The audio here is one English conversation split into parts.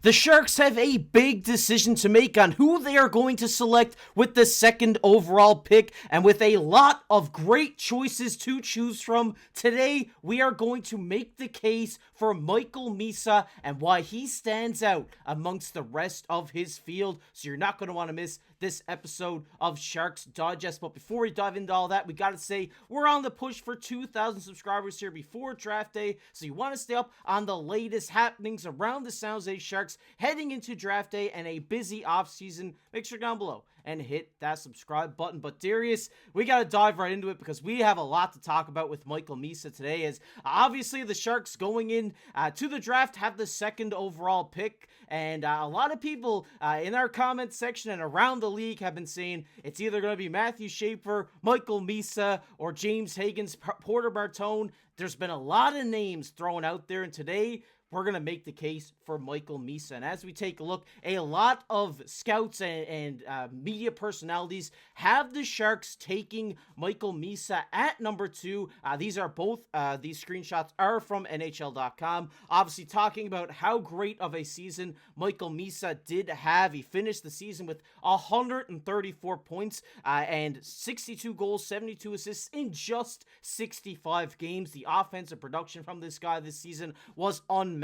The Sharks have a big decision to make on who they are going to select with the second overall pick, and with a lot of great choices to choose from, today we are going to make the case for Michael Misa and why he stands out amongst the rest of his field. So you're not going to want to miss this episode of Sharks Digest. But before we dive into all that, we got to say we're on the push for 2,000 subscribers here before draft day. So you want to stay up on the latest happenings around the San Jose Sharks heading into draft day and a busy offseason. Make sure down below and hit that subscribe button. But Darius, we got to dive right into it because we have a lot to talk about with Michael Misa today, as obviously the Sharks going in to the draft have the second overall pick, and a lot of people in our comment section and around the league have been saying it's either going to be Matthew Schaefer, Michael Misa, or James Hagan's Porter Bartone. There's been a lot of names thrown out there, and today we're going to make the case for Michael Misa. And as we take a look, a lot of scouts and media personalities have the Sharks taking Michael Misa at number 2. These screenshots are from NHL.com. Obviously talking about how great of a season Michael Misa did have. He finished the season with 134 points and 62 goals, 72 assists in just 65 games. The offensive production from this guy this season was unmatched.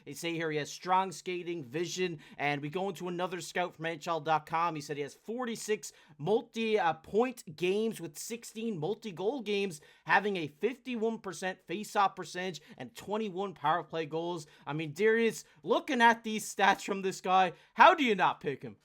They say here he has strong skating, vision, and we go into another scout from NHL.com. He said he has 46 multi-point games with 16 multi-goal games, having a 51% face-off percentage and 21 power play goals. I mean, Darius, looking at these stats from this guy, how do you not pick him?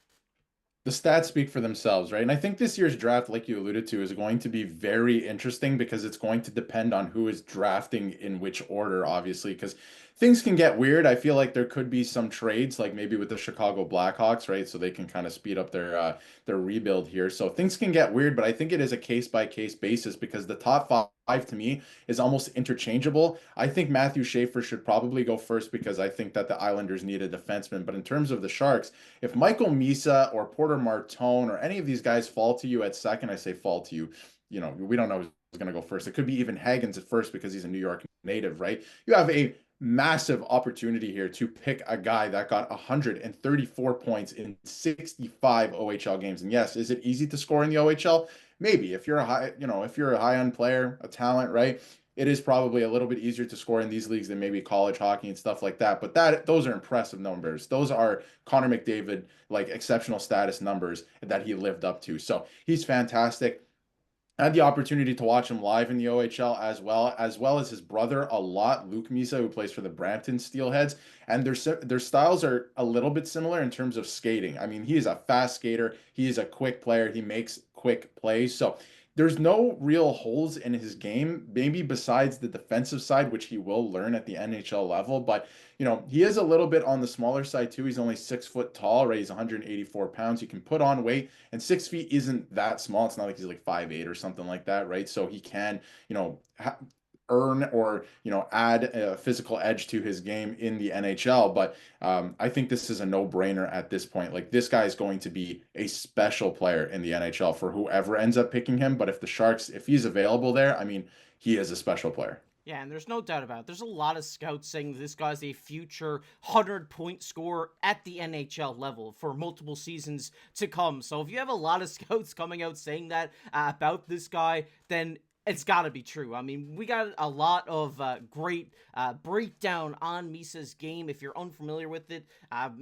The stats speak for themselves, right? And I think this year's draft, like you alluded to, is going to be very interesting because it's going to depend on who is drafting in which order, obviously, because things can get weird. I feel like there could be some trades, like maybe with the Chicago Blackhawks, right? So they can kind of speed up their rebuild here. So things can get weird, but I think it is a case by case basis because the top five to me is almost interchangeable. I think Matthew Schaefer should probably go first because I think that the Islanders need a defenseman. But in terms of the Sharks, if Michael Misa or Porter Martone or any of these guys fall to you at second, I say fall to you. You know, we don't know who's going to go first. It could be even Hagens at first because he's a New York native, right? You have a massive opportunity here to pick a guy that got 134 points in 65 OHL games. And yes, is it easy to score in the OHL? Maybe if you're a high end player, a talent, right? It is probably a little bit easier to score in these leagues than maybe college hockey and stuff like that. But those are impressive numbers. Those are Connor McDavid like exceptional status numbers that he lived up to. So he's fantastic. I had the opportunity to watch him live in the OHL as well as his brother a lot, Luke Misa, who plays for the Brampton Steelheads, and their styles are a little bit similar in terms of skating. I mean, he is a fast skater, he is a quick player, he makes quick plays. So there's no real holes in his game, maybe besides the defensive side, which he will learn at the NHL level. But he is a little bit on the smaller side too. He's only 6 foot tall, right? He's 184 pounds. He can put on weight, and 6 feet isn't that small. It's not like he's like 5'8" or something like that, right? So he can, earn or add a physical edge to his game in the NHL. But I think this is a no-brainer at this point. Like, this guy is going to be a special player in the NHL for whoever ends up picking him. But if he's available there, I mean, he is a special player. Yeah, and there's no doubt about it. There's a lot of scouts saying this guy's a future 100-point scorer at the NHL level for multiple seasons to come. So if you have a lot of scouts coming out saying that about this guy, then it's got to be true. I mean, we got a lot of great breakdown on Misa's game. If you're unfamiliar with it,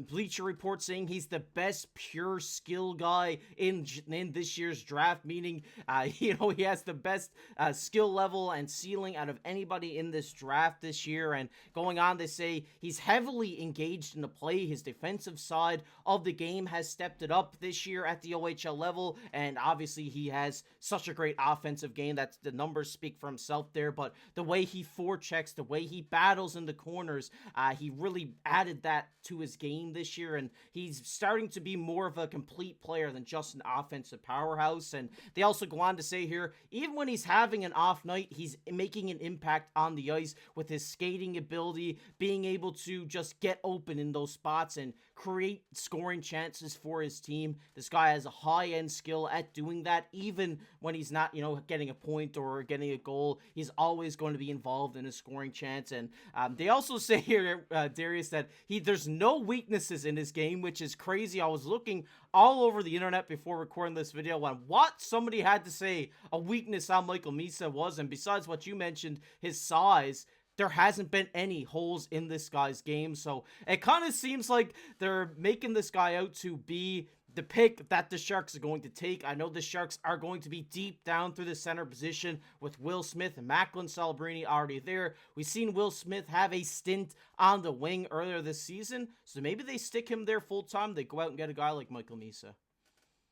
Bleacher Report saying he's the best pure skill guy in this year's draft, meaning, he has the best skill level and ceiling out of anybody in this draft this year. And going on, they say he's heavily engaged in the play. His defensive side of the game has stepped it up this year at the OHL level. And obviously, he has such a great offensive game. That's the numbers speak for himself there, but the way he forechecks, the way he battles in the corners, he really added that to his game this year, and he's starting to be more of a complete player than just an offensive powerhouse. And they also go on to say here, even when he's having an off night, he's making an impact on the ice with his skating ability, being able to just get open in those spots and create scoring chances for his team. This guy has a high-end skill at doing that, even when he's not, getting a point or getting a goal, he's always going to be involved in a scoring chance. And they also say here, Darius, that there's no weaknesses in his game, which is crazy. I was looking all over the internet before recording this video on what somebody had to say a weakness on Michael Misa was, and besides what you mentioned, his size, there hasn't been any holes in this guy's game. So it kind of seems like they're making this guy out to be the pick that the Sharks are going to take. I know the Sharks are going to be deep down through the center position with Will Smith and Macklin Celebrini already there. We've seen Will Smith have a stint on the wing earlier this season, so maybe they stick him there full time. They go out and get a guy like Michael Misa.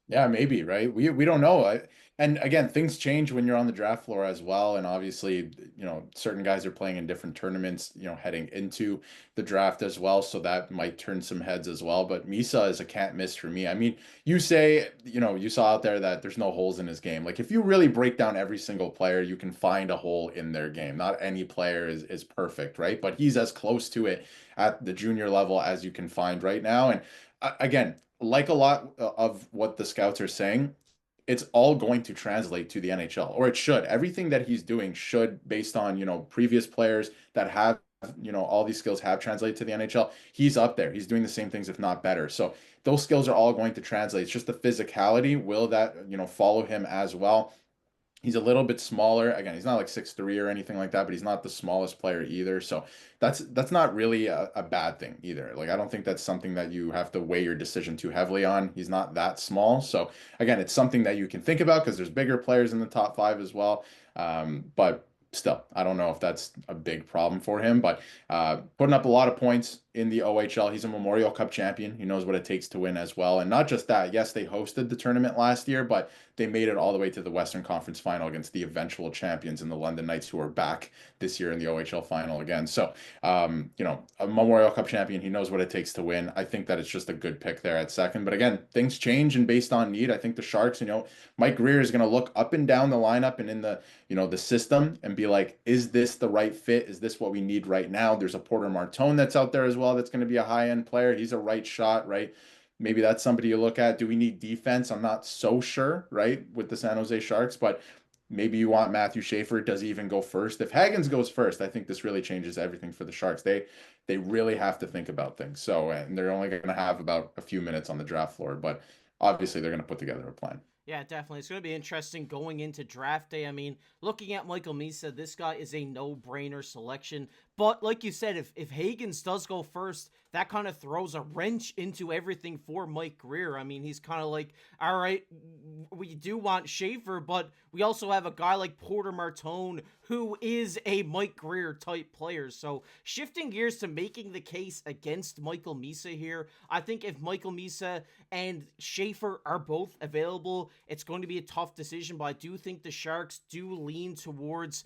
Yeah, maybe, right? We don't know. And again, things change when you're on the draft floor as well. And obviously, certain guys are playing in different tournaments, heading into the draft as well. So that might turn some heads as well. But Misa is a can't miss for me. I mean, you say, you saw out there that there's no holes in his game. Like if you really break down every single player, you can find a hole in their game. Not any player is perfect, right? But he's as close to it at the junior level as you can find right now. And again, like a lot of what the scouts are saying, it's all going to translate to the NHL, or it should. Everything that he's doing should, based on, previous players that have, all these skills have translated to the NHL. He's up there. He's doing the same things, if not better. So those skills are all going to translate. It's just the physicality. Will that, follow him as well? He's a little bit smaller. Again, he's not like 6'3" or anything like that, but he's not the smallest player either. So that's not really a bad thing either. Like I don't think that's something that you have to weigh your decision too heavily on. He's not that small. So again, it's something that you can think about because there's bigger players in the top five as well. But still, I don't know if that's a big problem for him, but putting up a lot of points in the OHL. He's a Memorial Cup champion. He knows what it takes to win as well. And not just that, yes, they hosted the tournament last year, but they made it all the way to the Western Conference final against the eventual champions in the London Knights, who are back this year in the OHL final again. So, a Memorial Cup champion, he knows what it takes to win. I think that it's just a good pick there at second. But again, things change, and based on need, I think the Sharks, Mike Grier is going to look up and down the lineup and in the, the system and be like, is this the right fit? Is this what we need right now? There's a Porter Martone that's out there as well. That's going to be a high-end player. He's a right shot, right? Maybe that's somebody you look at. Do we need defense? I'm not so sure, right, with the San Jose Sharks, but maybe you want Matthew Schaefer. Does he even go first? If Hagens goes first, I think this really changes everything for the Sharks. They really have to think about things. So, and they're only going to have about a few minutes on the draft floor, but obviously they're going to put together a plan. Yeah, definitely. It's going to be interesting going into draft day. I mean, looking at Michael Misa, this guy is a no-brainer selection. But like you said, if Hagens does go first, that kind of throws a wrench into everything for Mike Grier. I mean, he's kind of like, all right, we do want Schaefer, but we also have a guy like Porter Martone who is a Mike Grier type player. So shifting gears to making the case against Michael Misa here, I think if Michael Misa and Schaefer are both available, it's going to be a tough decision, but I do think the Sharks do lean towards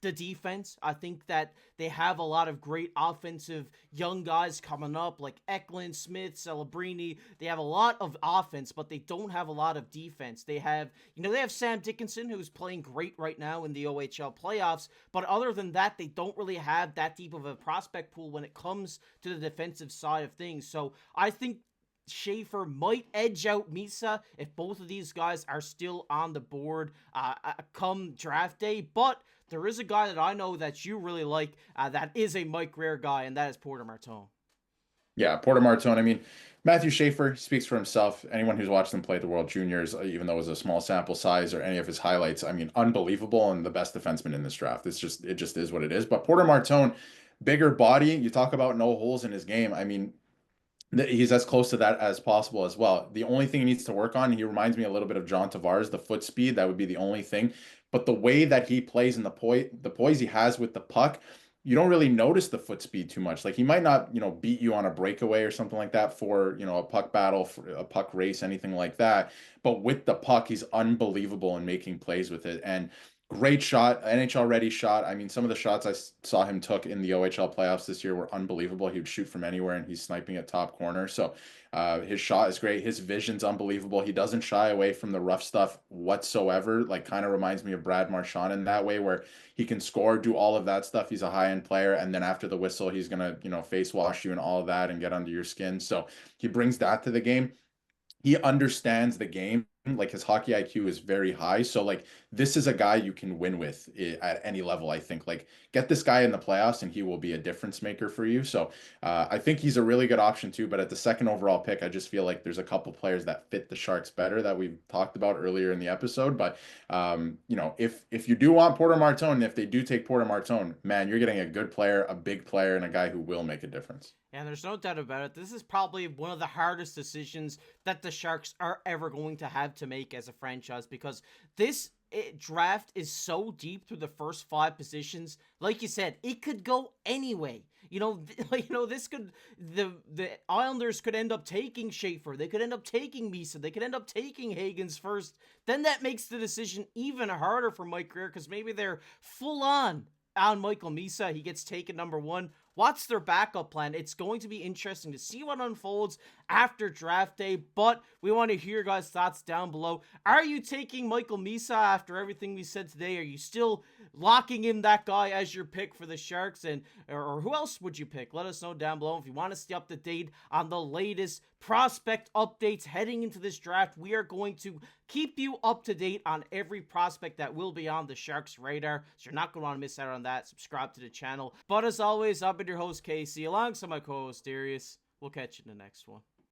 the defense. I think that they have a lot of great offensive young guys coming up, like Eklund, Smith, Celebrini. They have a lot of offense, but they don't have a lot of defense. They have, they have Sam Dickinson, who's playing great right now in the OHL playoffs, but other than that, they don't really have that deep of a prospect pool when it comes to the defensive side of things. So I think Schaefer might edge out Misa if both of these guys are still on the board come draft day, but there is a guy that I know that you really like that is a Mike Grier guy, and that is Porter Martone. Yeah, Porter Martone. I mean, Matthew Schaefer speaks for himself. Anyone who's watched him play at the World Juniors, even though it was a small sample size, or any of his highlights, I mean, unbelievable, and the best defenseman in this draft. It just is what it is. But Porter Martone, bigger body. You talk about no holes in his game. I mean, he's as close to that as possible as well. The only thing he needs to work on, he reminds me a little bit of John Tavares, the foot speed. That would be the only thing. But the way that he plays and the poise he has with the puck, you don't really notice the foot speed too much. Like he might not, beat you on a breakaway or something like that for, a puck battle, for a puck race, anything like that. But with the puck, he's unbelievable in making plays with it. And great shot, NHL ready shot. I mean, some of the shots I saw him took in the OHL playoffs this year were unbelievable. He would shoot from anywhere and he's sniping at top corner. So his shot is great. His vision's unbelievable. He doesn't shy away from the rough stuff whatsoever. Like kind of reminds me of Brad Marchand in that way, where he can score, do all of that stuff. He's a high-end player. And then after the whistle, he's going to, face wash you and all of that and get under your skin. So he brings that to the game. He understands the game like his hockey IQ is very high. So like this is a guy you can win with at any level. I think like get this guy in the playoffs and he will be a difference maker for you. So I think he's a really good option too. But at the second overall pick, I just feel like there's a couple players that fit the Sharks better that we've talked about earlier in the episode. But you know, if you do want Porter Martone, if they do take Porter Martone, man, you're getting a good player, a big player, and a guy who will make a difference. And there's no doubt about it. This is probably one of the hardest decisions that the Sharks are ever going to have to make as a franchise, because this draft is so deep through the first 5 positions. Like you said, it could go anyway. This could the Islanders could end up taking Schaefer. They could end up taking Misa. They could end up taking Hagens first. Then that makes the decision even harder for Mike Grier, because maybe they're full on Michael Misa. He gets taken number 1. What's their backup plan? It's going to be interesting to see what unfolds after draft day, but we want to hear your guys' thoughts down below. Are you taking Michael Misa after everything we said today? Are you still locking in that guy as your pick for the Sharks? Or who else would you pick? Let us know down below. If you want to stay up to date on the latest prospect updates heading into this draft, we are going to keep you up to date on every prospect that will be on the Sharks radar, so you're not going to want to miss out on that. Subscribe to the channel. But as always, I've been your host, Casey, alongside my co-host, Darius. We'll catch you in the next one.